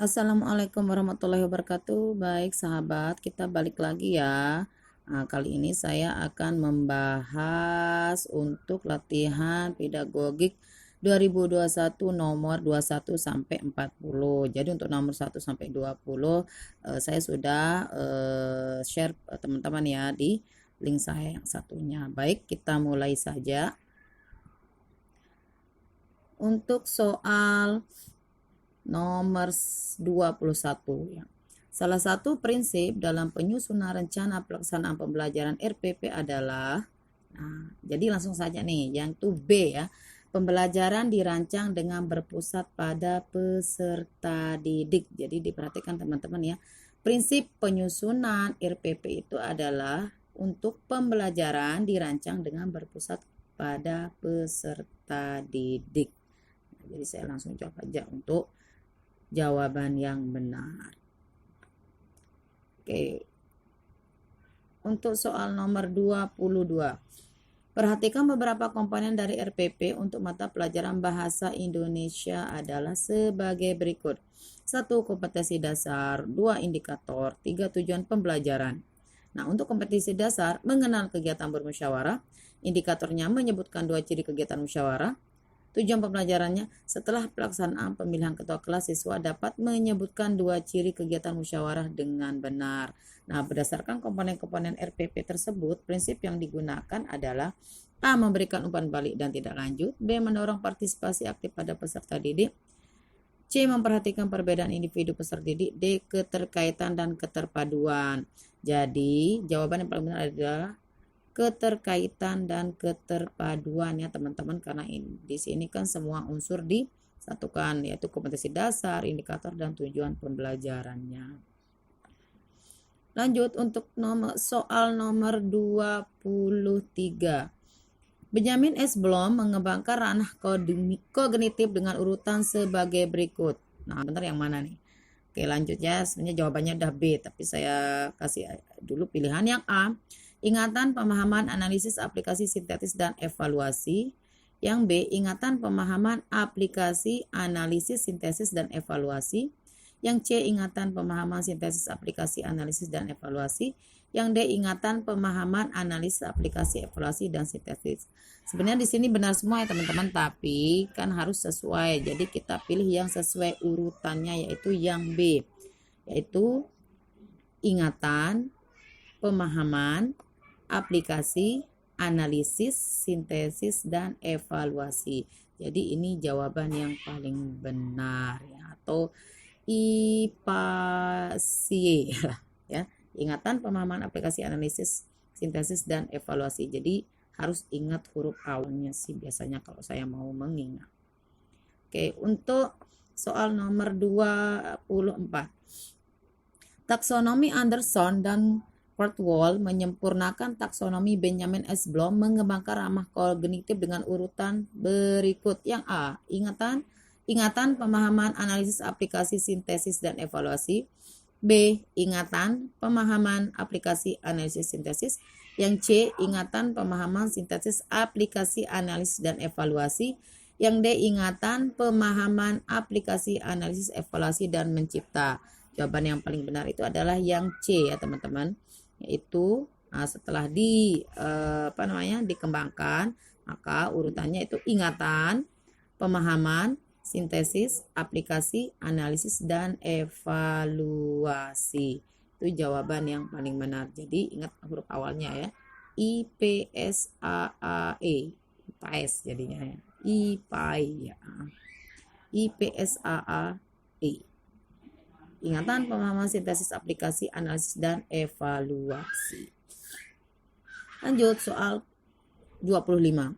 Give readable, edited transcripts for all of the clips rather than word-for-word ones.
Assalamualaikum warahmatullahi wabarakatuh. Baik sahabat, kita balik lagi ya. Nah, kali ini saya akan membahas untuk latihan pedagogik 2021 nomor 21 sampai 40. Jadi untuk nomor 1 sampai 20 saya sudah share teman-teman ya di link saya yang satunya. Baik, kita mulai saja. Untuk soal nomor 21 ya. Salah satu prinsip dalam penyusunan rencana pelaksanaan pembelajaran RPP adalah, jadi langsung saja nih, yang itu B ya. Pembelajaran dirancang dengan berpusat pada peserta didik. Jadi diperhatikan teman-teman ya. Prinsip penyusunan RPP itu adalah untuk pembelajaran dirancang dengan berpusat pada peserta didik. Jadi saya langsung jawab aja untuk jawaban yang benar. Oke. Untuk soal nomor 22. Perhatikan beberapa komponen dari RPP untuk mata pelajaran bahasa Indonesia adalah sebagai berikut. 1. Kompetensi dasar, 2. Indikator, 3. Tujuan pembelajaran. Nah, untuk kompetensi dasar, mengenal kegiatan bermusyawarah. Indikatornya menyebutkan 2 ciri kegiatan musyawarah. Tujuan pembelajarannya, setelah pelaksanaan pemilihan ketua kelas, siswa dapat menyebutkan 2 ciri kegiatan musyawarah dengan benar. Nah, berdasarkan komponen-komponen RPP tersebut, prinsip yang digunakan adalah A. Memberikan umpan balik dan tidak lanjut, B. Mendorong partisipasi aktif pada peserta didik, C. Memperhatikan perbedaan individu peserta didik, D. Keterkaitan dan keterpaduan. Jadi, jawaban yang paling benar adalah keterkaitan dan keterpaduan ya teman-teman, karena di sini kan semua unsur disatukan, yaitu kompetensi dasar, indikator, dan tujuan pembelajarannya. Lanjut untuk soal nomor 23. Benjamin S. Bloom mengembangkan ranah kognitif dengan urutan sebagai berikut. Nah, benar yang mana nih? Oke, lanjut ya. Sebenarnya jawabannya udah B, tapi saya kasih dulu pilihan yang A. Ingatan, pemahaman, analisis, aplikasi, sintetis, dan evaluasi. Yang B, ingatan, pemahaman, aplikasi, analisis, sintesis, dan evaluasi. Yang C, ingatan, pemahaman, sintesis, aplikasi, analisis, dan evaluasi. Yang D, ingatan, pemahaman, analisis, aplikasi, evaluasi, dan sintesis. Sebenarnya di sini benar semua ya teman-teman, tapi kan harus sesuai. Jadi kita pilih yang sesuai urutannya, yaitu yang B, yaitu ingatan, pemahaman, aplikasi, analisis, sintesis, dan evaluasi. Jadi ini jawaban yang paling benar ya, atau IPASI ya. Ingatan, pemahaman, aplikasi, analisis, sintesis, dan evaluasi. Jadi harus ingat huruf awalnya sih biasanya kalau saya mau mengingat. Oke, untuk soal nomor 24. Taksonomi Anderson dan Kurzweil menyempurnakan taksonomi Benjamin S. Bloom, mengembangkan ramah kognitif dengan urutan berikut. Yang A, ingatan, pemahaman, analisis, aplikasi, sintesis, dan evaluasi. B, ingatan, pemahaman, aplikasi, analisis, sintesis. Yang C, ingatan, pemahaman, sintesis, aplikasi, analisis, dan evaluasi. Yang D, ingatan, pemahaman, aplikasi, analisis, evaluasi, dan mencipta. Jawaban yang paling benar itu adalah yang C ya teman-teman, yaitu setelah dikembangkan, maka urutannya itu ingatan, pemahaman, sintesis, aplikasi, analisis, dan evaluasi. Itu jawaban yang paling benar. Jadi ingat huruf awalnya ya, IPSAAE, IPAS jadinya ya, IPAI ya, IPSAAE. Ingatan, pemahaman, sintesis, aplikasi, analisis, dan evaluasi. Lanjut soal 25.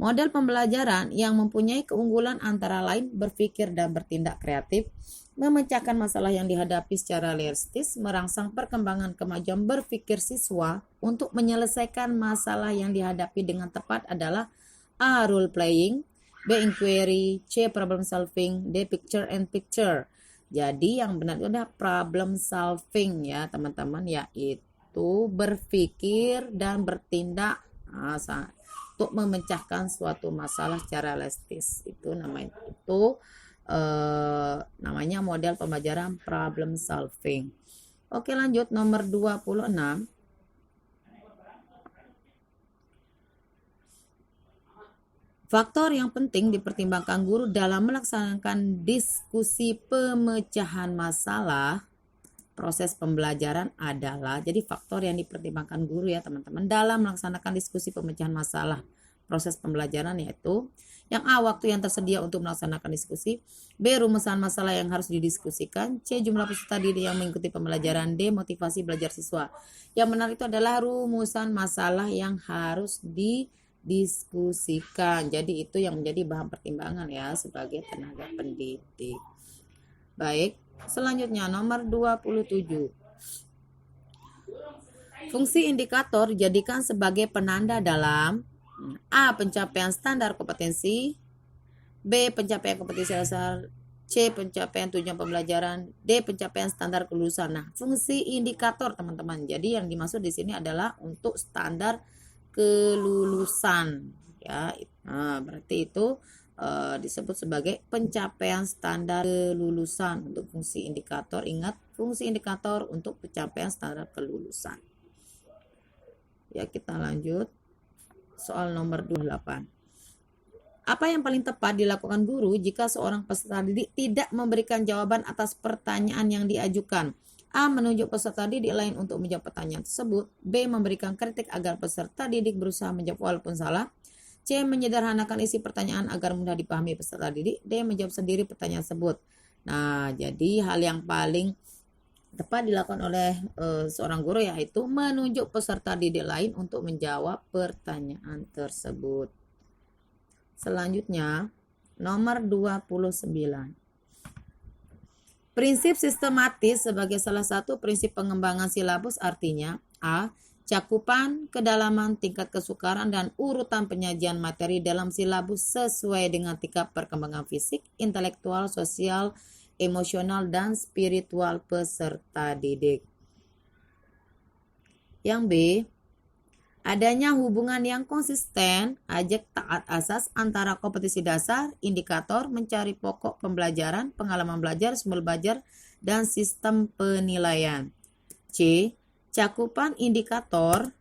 Model pembelajaran yang mempunyai keunggulan antara lain berpikir dan bertindak kreatif, memecahkan masalah yang dihadapi secara realistis, merangsang perkembangan kemajuan berpikir siswa untuk menyelesaikan masalah yang dihadapi dengan tepat adalah A. Role playing, B. Inquiry, C. Problem solving, D. Picture and picture. Jadi yang benar itu adalah problem solving ya teman-teman, yaitu berpikir dan bertindak untuk memecahkan suatu masalah secara realistis. Itu namanya itu namanya model pembelajaran problem solving. Oke, lanjut nomor 26. Faktor yang penting dipertimbangkan guru dalam melaksanakan diskusi pemecahan masalah proses pembelajaran adalah, jadi faktor yang dipertimbangkan guru ya teman-teman dalam melaksanakan diskusi pemecahan masalah proses pembelajaran yaitu yang A, waktu yang tersedia untuk melaksanakan diskusi, B, rumusan masalah yang harus didiskusikan, C, jumlah peserta didik yang mengikuti pembelajaran, D, motivasi belajar siswa. Yang benar itu adalah rumusan masalah yang harus didiskusikan. Jadi itu yang menjadi bahan pertimbangan ya sebagai tenaga pendidik. Baik, selanjutnya nomor 27. Fungsi indikator dijadikan sebagai penanda dalam A, pencapaian standar kompetensi, B, pencapaian kompetensi dasar, C, pencapaian tujuan pembelajaran, D, pencapaian standar kelulusan. Nah, fungsi indikator teman-teman. Jadi yang dimaksud di sini adalah untuk standar kelulusan ya. Nah, berarti itu disebut sebagai pencapaian standar kelulusan untuk fungsi indikator. Ingat, fungsi indikator untuk pencapaian standar kelulusan. Ya, kita lanjut. Soal nomor 28. Apa yang paling tepat dilakukan guru jika seorang peserta didik tidak memberikan jawaban atas pertanyaan yang diajukan? A, menunjuk peserta didik lain untuk menjawab pertanyaan tersebut. B, memberikan kritik agar peserta didik berusaha menjawab walaupun salah. C, menyederhanakan isi pertanyaan agar mudah dipahami peserta didik. D, menjawab sendiri pertanyaan tersebut. Nah, jadi hal yang paling tepat dilakukan oleh seorang guru yaitu menunjuk peserta didik lain untuk menjawab pertanyaan tersebut. Selanjutnya, nomor 29. Prinsip sistematis sebagai salah satu prinsip pengembangan silabus artinya A, cakupan, kedalaman, tingkat kesukaran, dan urutan penyajian materi dalam silabus sesuai dengan tingkat perkembangan fisik, intelektual, sosial, emosional, dan spiritual peserta didik. Yang B, adanya hubungan yang konsisten, ajak taat asas antara kompetisi dasar, indikator, mencari pokok pembelajaran, pengalaman belajar, sumber belajar, dan sistem penilaian. C, cakupan indikator,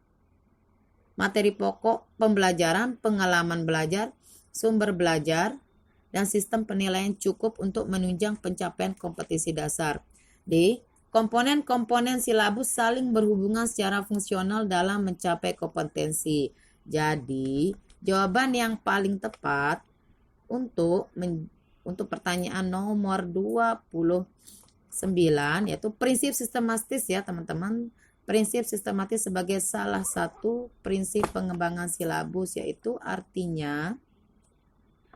materi pokok pembelajaran, pengalaman belajar, sumber belajar, dan sistem penilaian cukup untuk menunjang pencapaian kompetisi dasar. D, komponen-komponen silabus saling berhubungan secara fungsional dalam mencapai kompetensi. Jadi, jawaban yang paling tepat untuk pertanyaan nomor 29 yaitu prinsip sistematis ya teman-teman. Prinsip sistematis sebagai salah satu prinsip pengembangan silabus, yaitu artinya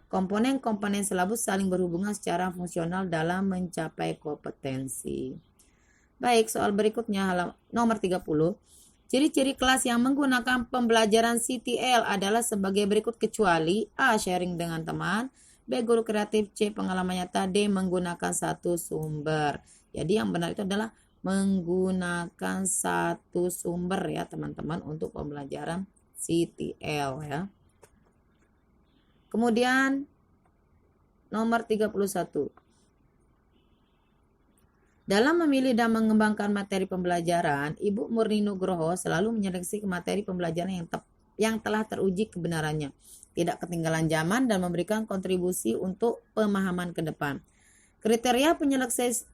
komponen-komponen silabus saling berhubungan secara fungsional dalam mencapai kompetensi. Baik, soal berikutnya nomor 30. Ciri-ciri kelas yang menggunakan pembelajaran CTL adalah sebagai berikut kecuali A, sharing dengan teman, B, guru kreatif, C, pengalaman nyata, D, menggunakan satu sumber. Jadi yang benar itu adalah menggunakan satu sumber ya teman-teman untuk pembelajaran CTL ya. Kemudian nomor 31. Dalam memilih dan mengembangkan materi pembelajaran, Ibu Murni Nugroho selalu menyeleksi materi pembelajaran yang telah teruji kebenarannya, tidak ketinggalan zaman, dan memberikan kontribusi untuk pemahaman ke depan. Kriteria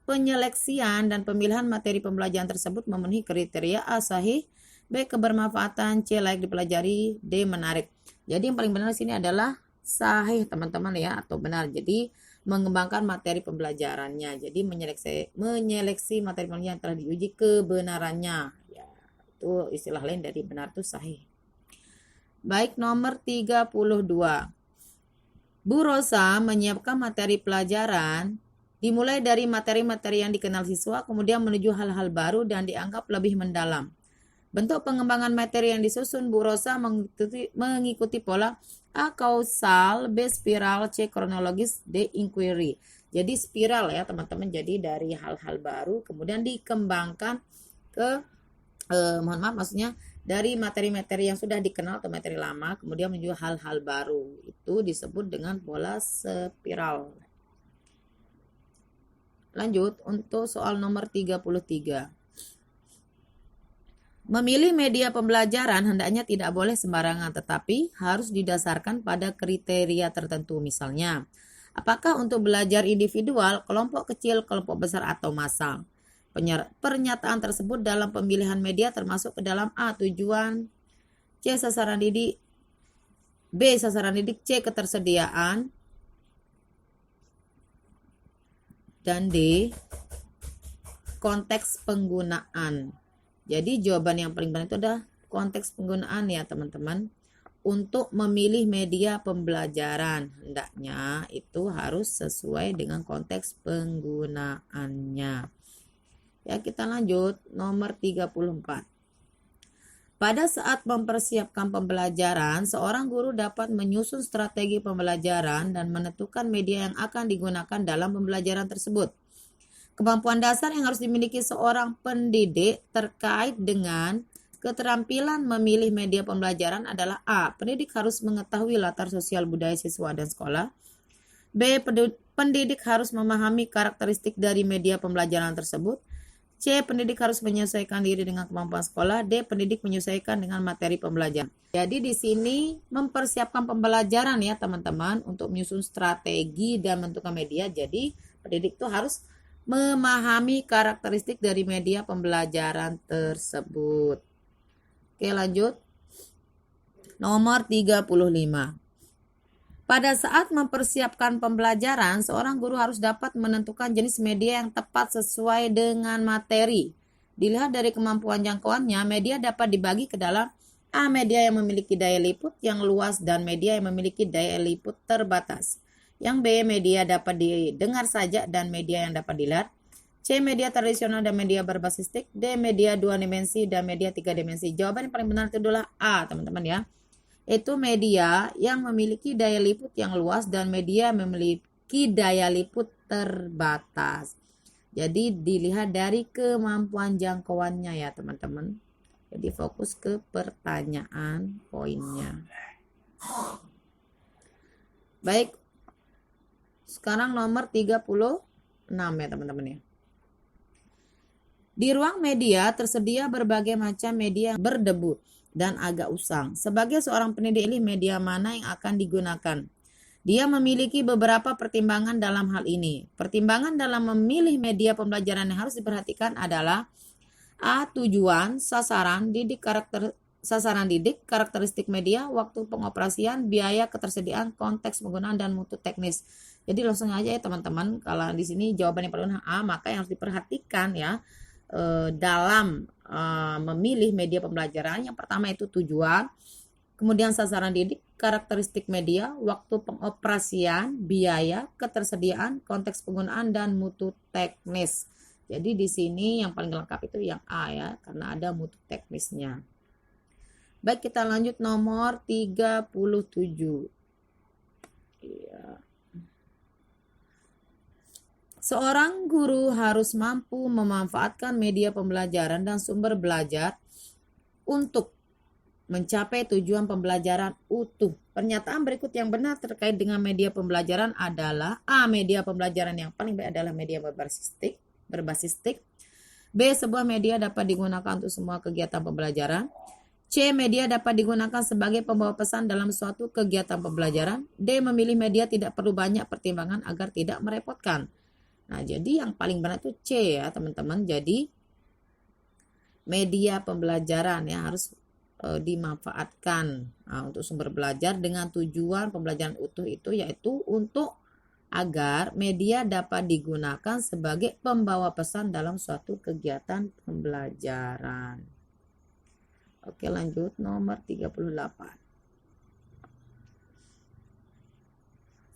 penyeleksian dan pemilihan materi pembelajaran tersebut memenuhi kriteria A, sahih, B, kebermanfaatan, C, layak dipelajari, D, menarik. Jadi yang paling benar di sini adalah sahih teman-teman ya, atau benar. Jadi mengembangkan materi pembelajarannya. Jadi menyeleksi materi pembelajaran yang telah diuji kebenarannya. Ya, itu istilah lain dari benar itu sahih. Baik, nomor 32. Bu Rosa menyiapkan materi pelajaran dimulai dari materi-materi yang dikenal siswa, kemudian menuju hal-hal baru dan dianggap lebih mendalam. Bentuk pengembangan materi yang disusun Bu Rosa mengikuti pola A, kausal, B, spiral, C, kronologis, D, inquiry. Jadi spiral ya teman-teman, jadi dari hal-hal baru kemudian dikembangkan ke maksudnya dari materi-materi yang sudah dikenal atau materi lama kemudian menuju hal-hal baru. Itu disebut dengan pola spiral. Lanjut untuk soal nomor 33. Memilih media pembelajaran hendaknya tidak boleh sembarangan, tetapi harus didasarkan pada kriteria tertentu. Misalnya, apakah untuk belajar individual, kelompok kecil, kelompok besar, atau massal? Pernyataan tersebut dalam pemilihan media termasuk ke dalam A. Tujuan, C. Sasaran didik, B. Sasaran didik, C. Ketersediaan, dan D. Konteks penggunaan. Jadi jawaban yang paling benar itu adalah konteks penggunaan ya teman-teman. Untuk memilih media pembelajaran hendaknya itu harus sesuai dengan konteks penggunaannya. Ya, kita lanjut nomor 34. Pada saat mempersiapkan pembelajaran, seorang guru dapat menyusun strategi pembelajaran dan menentukan media yang akan digunakan dalam pembelajaran tersebut. Kemampuan dasar yang harus dimiliki seorang pendidik terkait dengan keterampilan memilih media pembelajaran adalah A. Pendidik harus mengetahui latar sosial budaya siswa dan sekolah. B. Pendidik harus memahami karakteristik dari media pembelajaran tersebut. C. Pendidik harus menyesuaikan diri dengan kemampuan sekolah. D. Pendidik menyesuaikan dengan materi pembelajaran. Jadi di sini mempersiapkan pembelajaran ya teman-teman untuk menyusun strategi dan menentukan media. Jadi pendidik itu harus memahami karakteristik dari media pembelajaran tersebut. Oke, lanjut. Nomor 35. Pada saat mempersiapkan pembelajaran, seorang guru harus dapat menentukan jenis media yang tepat sesuai dengan materi. Dilihat dari kemampuan jangkauannya, media dapat dibagi ke dalam A. Media yang memiliki daya liput yang luas dan media yang memiliki daya liput terbatas. Yang B. Media dapat didengar saja dan media yang dapat dilihat. C. Media tradisional dan media berbasis stick. D. Media 2 dimensi dan media 3 dimensi. Jawaban yang paling benar itu adalah A, teman-teman ya. Itu media yang memiliki daya liput yang luas dan media yang memiliki daya liput terbatas. Jadi dilihat dari kemampuan jangkauannya ya teman-teman. Jadi fokus ke pertanyaan poinnya. Baik. Sekarang nomor 36 ya teman-teman ya. Di ruang media tersedia berbagai macam media yang berdebu dan agak usang. Sebagai seorang pendidik, media mana yang akan digunakan? Dia memiliki beberapa pertimbangan dalam hal ini. Pertimbangan dalam memilih media pembelajaran yang harus diperhatikan adalah A. Tujuan, sasaran didik, karakteristik media, waktu pengoperasian, biaya, ketersediaan, konteks penggunaan, dan mutu teknis. Jadi langsung aja ya teman-teman, kalau di sini jawabannya paling A, maka yang harus diperhatikan ya dalam memilih media pembelajaran. Yang pertama itu tujuan, kemudian sasaran didik, karakteristik media, waktu pengoperasian, biaya, ketersediaan, konteks penggunaan, dan mutu teknis. Jadi di sini yang paling lengkap itu yang A ya, karena ada mutu teknisnya. Baik, kita lanjut nomor 37. Iya. Seorang guru harus mampu memanfaatkan media pembelajaran dan sumber belajar untuk mencapai tujuan pembelajaran utuh. Pernyataan berikut yang benar terkait dengan media pembelajaran adalah A. Media pembelajaran yang paling baik adalah media berbasis stick. B. Sebuah media dapat digunakan untuk semua kegiatan pembelajaran. C. Media dapat digunakan sebagai pembawa pesan dalam suatu kegiatan pembelajaran. D. Memilih media tidak perlu banyak pertimbangan agar tidak merepotkan. Nah, jadi yang paling benar itu C ya teman-teman. Jadi media pembelajaran ya harus dimanfaatkan untuk sumber belajar dengan tujuan pembelajaran utuh itu yaitu untuk agar media dapat digunakan sebagai pembawa pesan dalam suatu kegiatan pembelajaran. Oke, lanjut nomor 38.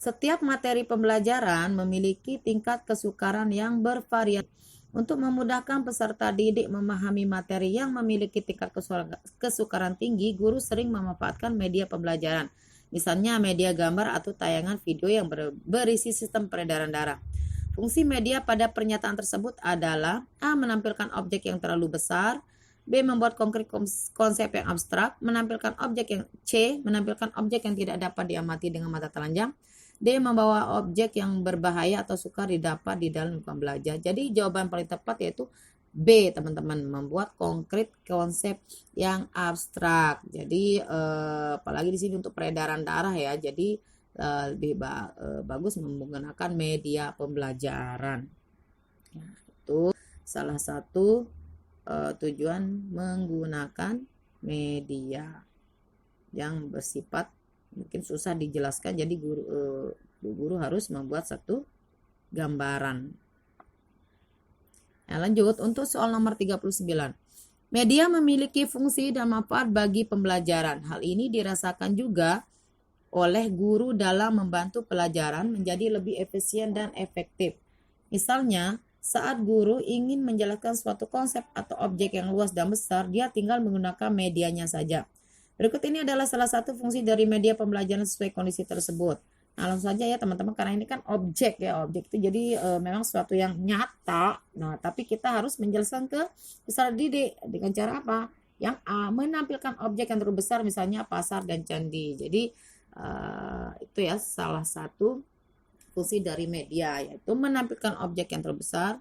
Setiap materi pembelajaran memiliki tingkat kesukaran yang bervariasi. Untuk memudahkan peserta didik memahami materi yang memiliki tingkat kesukaran tinggi, guru sering memanfaatkan media pembelajaran. Misalnya media gambar atau tayangan video yang berisi sistem peredaran darah. Fungsi media pada pernyataan tersebut adalah A. Menampilkan objek yang terlalu besar. B. Membuat konkret konsep yang abstrak. Menampilkan objek yang C. Menampilkan objek yang tidak dapat diamati dengan mata telanjang. D. Membawa objek yang berbahaya atau sukar didapat di dalam lingkungan belajar. Jadi jawaban paling tepat yaitu B, teman-teman, membuat konkret konsep yang abstrak. Jadi apalagi di sini untuk peredaran darah ya. Jadi lebih bagus menggunakan media pembelajaran. Nah, itu salah satu tujuan menggunakan media yang bersifat mungkin susah dijelaskan, jadi guru harus membuat satu gambaran. Nah, lanjut untuk soal nomor 39. Media memiliki fungsi dan manfaat bagi pembelajaran. Hal ini dirasakan juga oleh guru dalam membantu pelajaran menjadi lebih efisien dan efektif. Misalnya, saat guru ingin menjelaskan suatu konsep atau objek yang luas dan besar, dia tinggal menggunakan medianya saja. Berikut ini adalah salah satu fungsi dari media pembelajaran sesuai kondisi tersebut. Nah, langsung saja ya teman-teman, karena ini kan objek ya, objek itu jadi memang sesuatu yang nyata. Nah, tapi kita harus menjelaskan ke peserta didik dengan cara apa? Yang A, menampilkan objek yang terlalu besar, misalnya pasar dan candi. Jadi itu ya salah satu fungsi dari media, yaitu menampilkan objek yang terlalu besar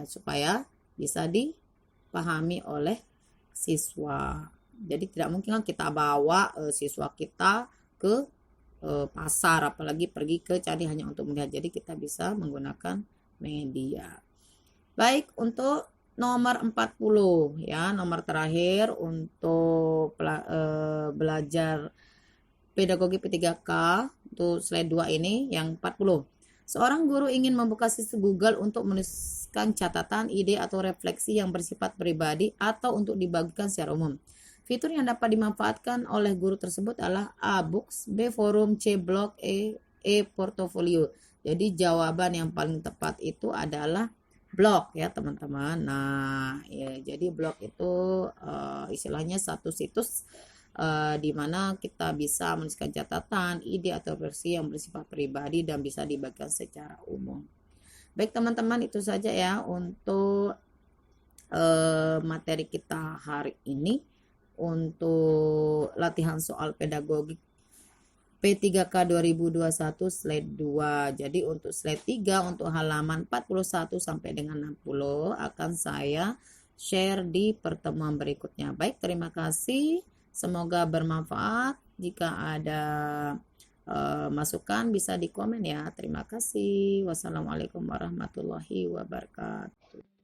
supaya bisa dipahami oleh siswa. Jadi tidak mungkin kan kita bawa siswa kita ke pasar, apalagi pergi ke candi hanya untuk melihat. Jadi kita bisa menggunakan media. Baik, untuk nomor 40 ya, nomor terakhir untuk belajar pedagogi P3K untuk slide 2 ini yang 40. Seorang guru ingin membuka situs Google untuk menuliskan catatan, ide atau refleksi yang bersifat pribadi atau untuk dibagikan secara umum. Fitur yang dapat dimanfaatkan oleh guru tersebut adalah A. Books, B. Forum, C. Blog, E. Portfolio. Jadi jawaban yang paling tepat itu adalah blog ya teman-teman. Nah, ya, jadi blog itu istilahnya satu situs di mana kita bisa menuliskan catatan, ide atau versi yang bersifat pribadi dan bisa dibagikan secara umum. Baik teman-teman, itu saja ya untuk materi kita hari ini untuk latihan soal pedagogik P3K 2021 slide 2. Jadi untuk slide 3 untuk halaman 41 sampai dengan 60 akan saya share di pertemuan berikutnya. Baik, terima kasih. Semoga bermanfaat. Jika ada masukan bisa di komen ya. Terima kasih. Wassalamualaikum warahmatullahi wabarakatuh.